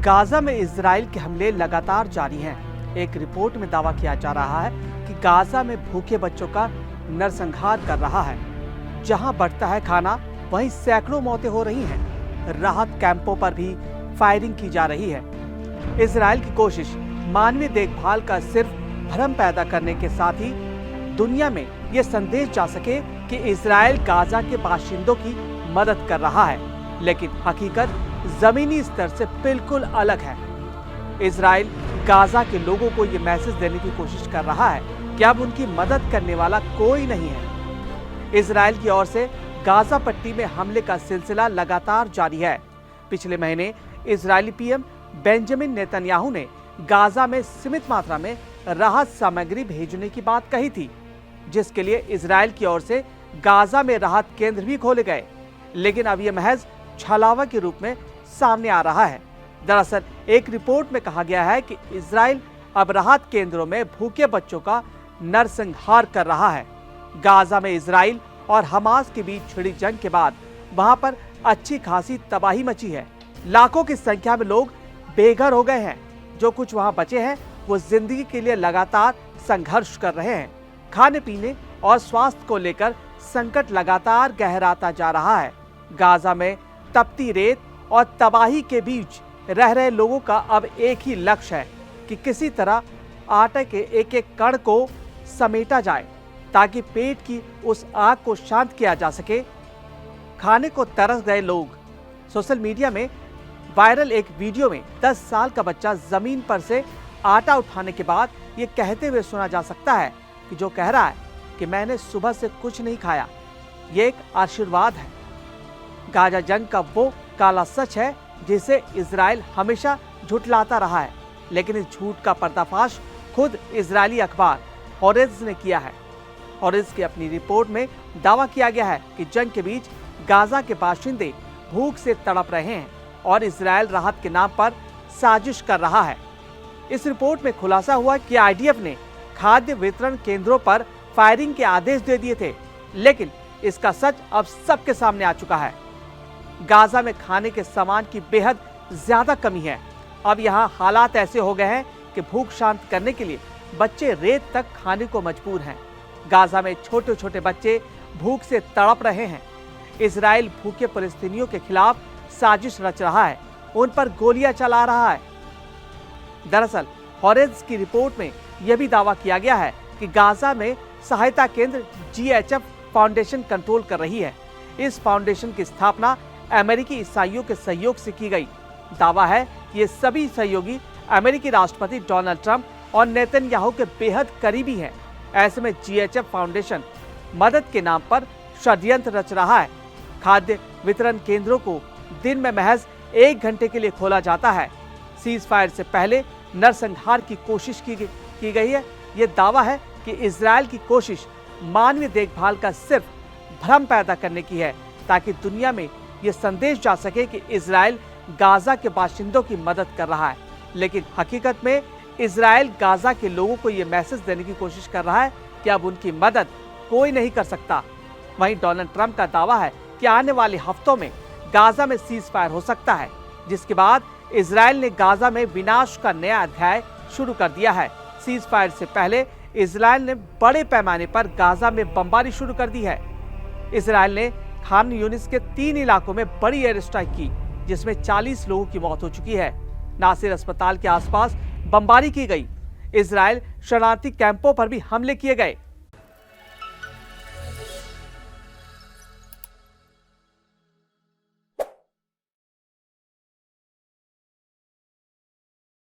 Gaza में Israel के हमले लगातार जारी हैं। एक रिपोर्ट में दावा किया जा रहा है कि गाजा में भूखे बच्चों का नरसंहार कर रहा है। जहां बढ़ता है खाना, वहीं सैकड़ों मौतें हो रही हैं। राहत कैंपों पर भी फायरिंग की जा रही है। इजराइल की कोशिश मानवीय देखभाल का सिर्फ भ्रम पैदा करने के साथ ही दुनिया में यह संदेश जा सके कि इजराइल गाजा के बाशिंदों की मदद कर रहा है, लेकिन हकीकत जमीनी स्तर से बिल्कुल अलग है। इजराइल गाजा के लोगों को यह मैसेज देने की कोशिश कर रहा है कि अब उनकी मदद करने वाला कोई नहीं है। इजराइल की ओर से गाजा पट्टी में हमले का सिलसिला लगातार जारी है। पिछले महीने इजरायली पीएम बेंजामिन नेतन्याहू ने गाजा में सीमित मात्रा में राहत सामग्री भेजने की बात कही थी, जिसके लिए इजराइल की ओर से गाजा में राहत केंद्र भी खोले गए। लेकिन अब यह महज छलावा के रूप में सामने आ रहा है। दरअसल एक रिपोर्ट में कहा गया है कि इजराइल अब राहत केंद्रों में भूखे बच्चों का नरसंहार कर रहा है। गाजा में इजराइल और हमास के बीच छिड़ी जंग के बाद वहां पर अच्छी खासी तबाही मची है। लाखों की संख्या में लोग बेघर हो गए हैं। जो कुछ वहां बचे हैं वो जिंदगी के लिए लगातार संघर्ष कर रहे हैं। खाने पीने और स्वास्थ्य को लेकर संकट लगातार गहराता जा रहा है। गाजा में तपती रेत और तबाही के बीच रह रहे लोगों का अब एक ही लक्ष्य है कि किसी तरह आटे के एक एक कण को समेटा जाए ताकि पेट की उस आग को शांत किया जा सके। खाने को तरस गए लोग। सोशल मीडिया में वायरल एक वीडियो में 10 साल का बच्चा जमीन पर से आटा उठाने के बाद ये कहते हुए सुना जा सकता है कि जो कह रहा है कि मैंने सुबह से कुछ नहीं खाया, ये एक आशीर्वाद है। गाजा जंग का वो काला सच है जिसे इजराइल हमेशा झुठलाता रहा है, लेकिन इस झूठ का पर्दाफाश खुद इजरायली अखबार हॉरेज ने किया है। हॉरेज की अपनी रिपोर्ट में दावा किया गया है कि जंग के बीच गाजा के बाशिंदे भूख से तड़प रहे हैं और इजराइल राहत के नाम पर साजिश कर रहा है। इस रिपोर्ट में खुलासा हुआ कि आईडीएफ ने खाद्य वितरण केंद्रों पर फायरिंग के आदेश दे दिए थे, लेकिन इसका सच अब सबके सामने आ चुका है। गाजा में खाने के सामान की बेहद ज्यादा कमी है। अब यहाँ हालात ऐसे हो गए हैं कि भूख शांत करने के लिए बच्चे रेत तक खाने को मजबूर हैं। गाजा में छोटे छोटे बच्चे भूख से तड़प रहे हैं। इजराइल भूखे फलस्तीनियों के खिलाफ साजिश रच रहा है, उन पर गोलियां चला रहा है। दरअसल हॉरेज की रिपोर्ट में यह भी दावा किया गया है कि गाजा में सहायता केंद्र जीएचएफ फाउंडेशन कंट्रोल कर रही है। इस फाउंडेशन की स्थापना अमेरिकी ईसाइयों के सहयोग से की गई। दावा है ये सभी सहयोगी अमेरिकी राष्ट्रपति डोनाल्ड ट्रंप और नेतन्याहू के बेहद करीबी हैं। ऐसे में जीएचएफ फाउंडेशन मदद के नाम पर षड्यंत्र रच रहा है। खाद्य वितरण केंद्रों को दिन में महज 1 घंटे के लिए खोला जाता है। सीज फायर से पहले नरसंहार की कोशिश की गई है। ये दावा है कि इजराइल की कोशिश मानवीय देखभाल का सिर्फ भ्रम पैदा करने की है, ताकि दुनिया में ये संदेश जा सके कि इजराइल गाजा के बाशिंदों की मदद कर रहा है। लेकिन हकीकत में इजराइल गाजा के लोगों को ये मैसेज देने की कोशिश कर रहा है कि अब उनकी मदद कोई नहीं कर सकता। वहीं डोनाल्ड ट्रंप का दावा है कि आने वाले हफ्तों में गाजा में सीज फायर हो सकता है, जिसके बाद इजराइल ने गाजा में विनाश का नया अध्याय शुरू कर दिया है। सीज फायर से पहले इजराइल ने बड़े पैमाने पर गाजा में बमबारी शुरू कर दी है। इजराइल ने खान यूनिस के 3 इलाकों में बड़ी एयर स्ट्राइक की, जिसमें 40 लोगों की मौत हो चुकी है। नासिर अस्पताल के आसपास बमबारी की गई। इजराइल शरणार्थी कैंपों पर भी हमले किए गए।